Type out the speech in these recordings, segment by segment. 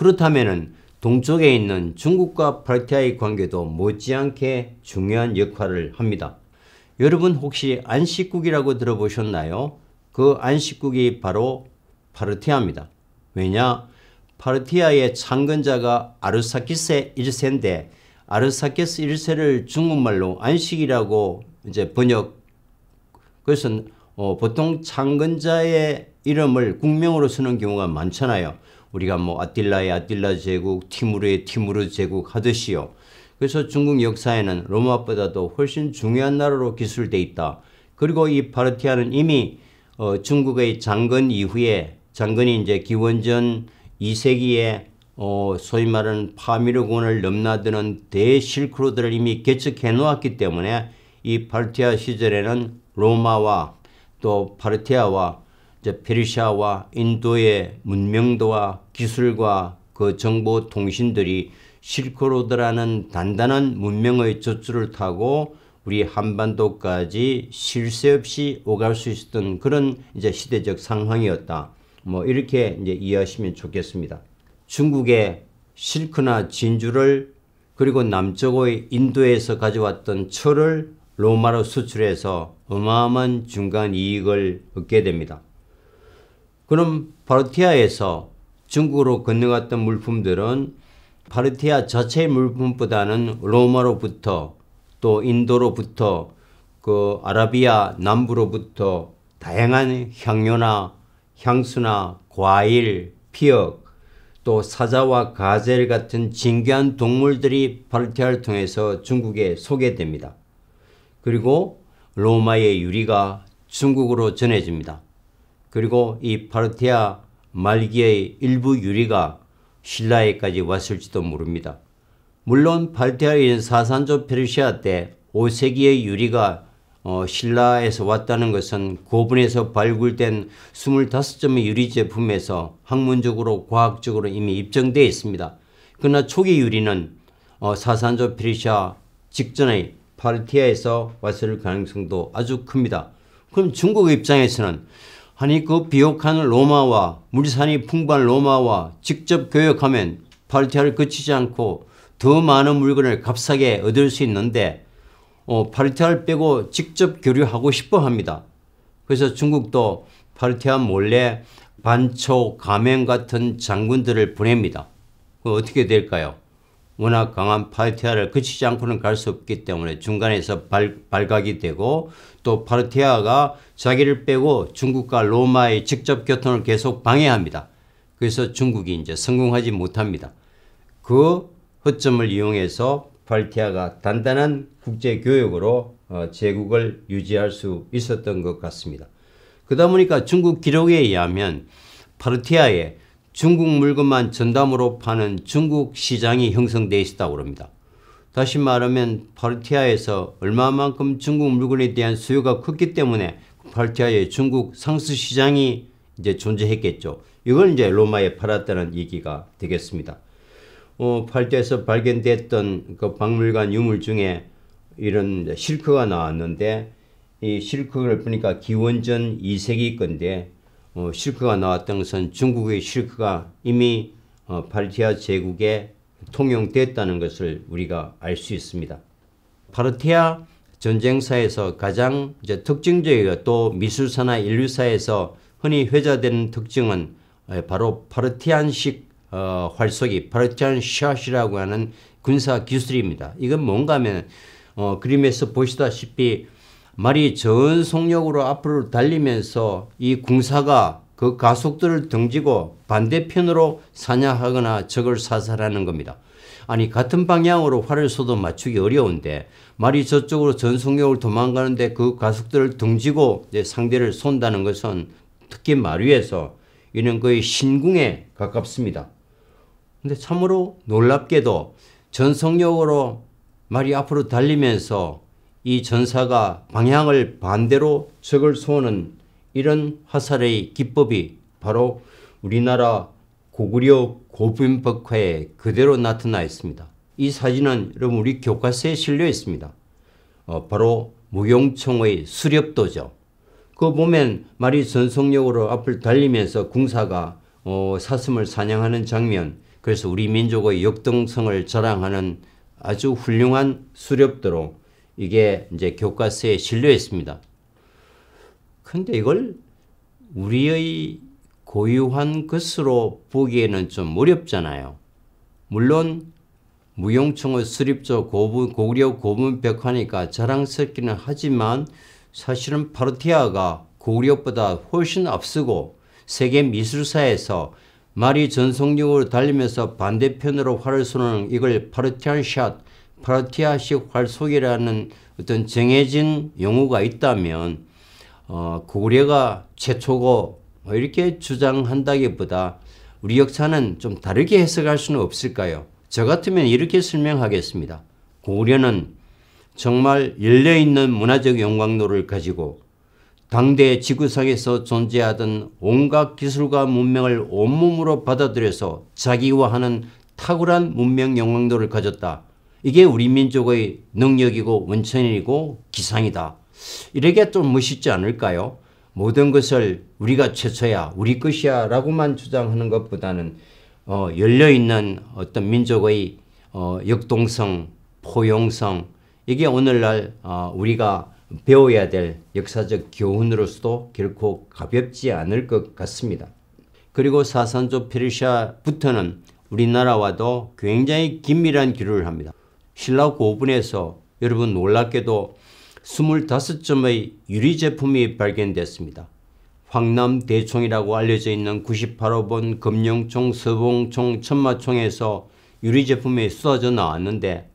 그렇다면은 동쪽에 있는 중국과 파르티아의 관계도 못지않게 중요한 역할을 합니다. 여러분 혹시 안식국이라고 들어보셨나요? 그 안식국이 바로 파르티아입니다. 왜냐? 파르티아의 창건자가 아르사키스 1세인데 아르사키스 1세를 중국말로 안식이라고 이제 번역. 그것은 보통 창건자의 이름을 국명으로 쓰는 경우가 많잖아요. 우리가 뭐 아틸라의 아틸라 제국, 티무르의 티무르 제국 하듯이요. 그래서 중국 역사에는 로마보다도 훨씬 중요한 나라로 기술되어 있다. 그리고 이 파르티아는 이미 중국의 장건 이후에 장건이 이제 기원전 2세기에 소위 말하는 파미르군을 넘나드는 대실크로드를 이미 개척해 놓았기 때문에 이 파르티아 시절에는 로마와 또 파르티아와 이제 페르시아와 인도의 문명도와 기술과 그 정보 통신들이 실크로드라는 단단한 문명의 젖줄을 타고 우리 한반도까지 쉴 새 없이 오갈 수 있었던 그런 이제 시대적 상황이었다. 뭐 이렇게 이제 이해하시면 좋겠습니다. 중국의 실크나 진주를 그리고 남쪽의 인도에서 가져왔던 철을 로마로 수출해서 어마어마한 중간 이익을 얻게 됩니다. 그럼 파르티아에서 중국으로 건너갔던 물품들은 파르티아 자체의 물품보다는 로마로부터 또 인도로부터 그 아라비아 남부로부터 다양한 향료나 향수나 과일, 피역, 또 사자와 가젤 같은 진귀한 동물들이 파르티아를 통해서 중국에 소개됩니다. 그리고 로마의 유리가 중국으로 전해집니다. 그리고 이 파르티아 말기의 일부 유리가 신라에까지 왔을지도 모릅니다. 물론 파르티아에 있는 사산조 페르시아 때 5세기의 유리가 신라에서 왔다는 것은 고분에서 발굴된 25점의 유리 제품에서 학문적으로 과학적으로 이미 입증되어 있습니다. 그러나 초기 유리는 사산조 페르시아 직전의 파르티아에서 왔을 가능성도 아주 큽니다. 그럼 중국 입장에서는 아니 그 비옥한 로마와 물산이 풍부한 로마와 직접 교역하면 파르티아를 거치지 않고 더 많은 물건을 값싸게 얻을 수 있는데 파르티아를 빼고 직접 교류하고 싶어 합니다. 그래서 중국도 파르티아 몰래 반초, 가맹 같은 장군들을 보냅니다. 어떻게 될까요? 워낙 강한 파르티아를 거치지 않고는 갈 수 없기 때문에 중간에서 발각이 되고 또 파르티아가 자기를 빼고 중국과 로마의 직접 교통을 계속 방해합니다. 그래서 중국이 이제 성공하지 못합니다. 그 허점을 이용해서 파르티아가 단단한 국제 교역으로 제국을 유지할 수 있었던 것 같습니다. 그러다 보니까 중국 기록에 의하면 파르티아에 중국 물건만 전담으로 파는 중국 시장이 형성되어 있었다고 합니다. 다시 말하면 파르티아에서 얼마만큼 중국 물건에 대한 수요가 컸기 때문에 파르티아에 중국 상수 시장이 이제 존재했겠죠. 이걸 이제 로마에 팔았다는 얘기가 되겠습니다. 파르티아에서 발견됐던 그 박물관 유물 중에 이런 실크가 나왔는데 이 실크를 보니까 기원전 2세기 건데 실크가 나왔던 것은 중국의 실크가 이미 파르티아 제국에 통용됐다는 것을 우리가 알 수 있습니다. 파르티아 전쟁사에서 가장 이제 특징적이고 또 미술사나 인류사에서 흔히 회자되는 특징은 바로 파르티안식 활쏘기, 파르티안 샷이라고 하는 군사 기술입니다. 이건 뭔가 하면 그림에서 보시다시피 말이 전속력으로 앞으로 달리면서 이 궁사가 그 가속도를 등지고 반대편으로 사냥하거나 적을 사살하는 겁니다. 아니 같은 방향으로 활을 쏘도 맞추기 어려운데 말이 저쪽으로 전속력을 도망가는데 그 가속도를 등지고 이제 상대를 쏜다는 것은 특히 말 위에서 이는 거의 신궁에 가깝습니다. 근데 참으로 놀랍게도 전속력으로 말이 앞으로 달리면서 이 전사가 방향을 반대로 적을 쏘는 이런 화살의 기법이 바로 우리나라 고구려 고분법화에 그대로 나타나 있습니다. 이 사진은 여러분 우리 교과서에 실려 있습니다. 바로 무용총의 수렵도죠. 그 보면 말이 전속력으로 앞을 달리면서 궁사가 사슴을 사냥하는 장면, 그래서 우리 민족의 역동성을 자랑하는 아주 훌륭한 수렵도로 이게 이제 교과서에 실려 있습니다. 근데 이걸 우리의 고유한 것으로 보기에는 좀 어렵잖아요. 물론 무용청의 수립조 고구려 고문벽화니까 자랑스럽기는 하지만 사실은 파르티아가 고구려보다 훨씬 앞서고 세계 미술사에서 말이 전속력으로 달리면서 반대편으로 활을 쏘는 이걸 파르티안 샷, 파르티아식 활쏘기라는 어떤 정해진 용어가 있다면 고구려가 최초고 이렇게 주장한다기보다 우리 역사는 좀 다르게 해석할 수는 없을까요? 저 같으면 이렇게 설명하겠습니다. 고구려는 정말 열려있는 문화적 영광로를 가지고 당대 지구상에서 존재하던 온갖 기술과 문명을 온몸으로 받아들여서 자기화하는 탁월한 문명 영광로를 가졌다. 이게 우리 민족의 능력이고 원천이고 기상이다. 이렇게 좀 멋있지 않을까요? 모든 것을 우리가 최초야, 우리 것이야 라고만 주장하는 것보다는 열려있는 어떤 민족의 역동성, 포용성, 이게 오늘날 우리가 배워야 될 역사적 교훈으로서도 결코 가볍지 않을 것 같습니다. 그리고 사산조 페르시아부터는 우리나라와도 굉장히 긴밀한 기류를 합니다. 신라 고분에서 여러분 놀랍게도 25점의 유리 제품이 발견됐습니다. 황남대총이라고 알려져 있는 98호번 금룡총, 서봉총, 천마총에서 유리 제품이 쏟아져 나왔는데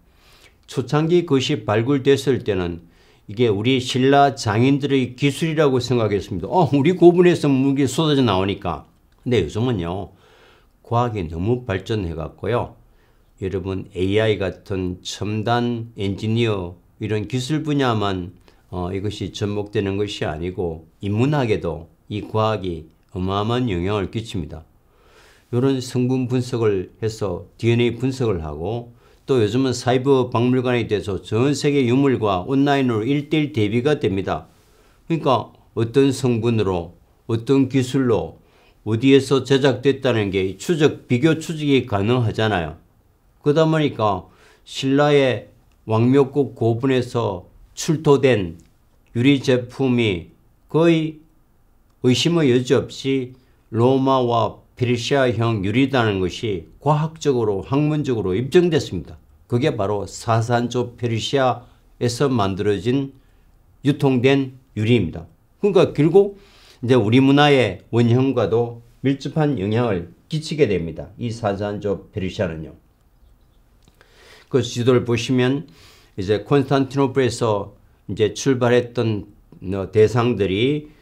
초창기 그것이 발굴됐을 때는 이게 우리 신라 장인들의 기술이라고 생각했습니다. 우리 고분에서 무기 쏟아져 나오니까. 근데 요즘은요, 과학이 너무 발전해 갖고요. 여러분 AI 같은 첨단 엔지니어 이런 기술 분야만 이것이 접목되는 것이 아니고 인문학에도 이 과학이 어마어마한 영향을 끼칩니다. 이런 성분 분석을 해서 DNA 분석을 하고 또 요즘은 사이버 박물관에 대해서 전 세계 유물과 온라인으로 1:1 대비가 됩니다. 그러니까 어떤 성분으로 어떤 기술로 어디에서 제작됐다는 게 비교 추적이 가능하잖아요. 그러다 보니까 신라의 왕묘국 고분에서 출토된 유리 제품이 거의 의심의 여지 없이 로마와 페르시아형 유리다는 것이 과학적으로 학문적으로 입증됐습니다. 그게 바로 사산조 페르시아에서 만들어진 유통된 유리입니다. 그러니까 결국 이제 우리 문화의 원형과도 밀접한 영향을 끼치게 됩니다. 이 사산조 페르시아는요. 그 지도를 보시면 이제 콘스탄티노플에서 이제 출발했던 대상들이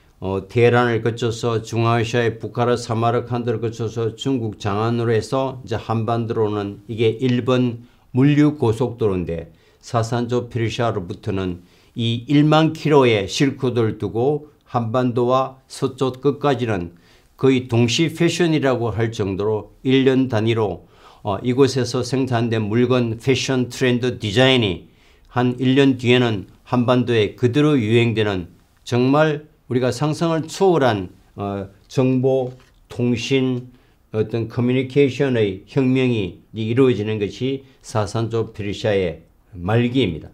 테헤란을 거쳐서 중앙아시아의 부카라, 사마르칸드를 거쳐서 중국 장안으로 해서 이제 한반도로는 이게 1번 물류 고속도로인데 사산조 페르시아로부터는 이 1만 킬로의 실크로드를 두고 한반도와 서쪽 끝까지는 거의 동시 패션이라고 할 정도로 1년 단위로 이곳에서 생산된 물건, 패션, 트렌드, 디자인이 한 1년 뒤에는 한반도에 그대로 유행되는 정말 우리가 상상을 초월한 정보, 통신, 어떤 커뮤니케이션의 혁명이 이루어지는 것이 사산조 페르시아의 말기입니다.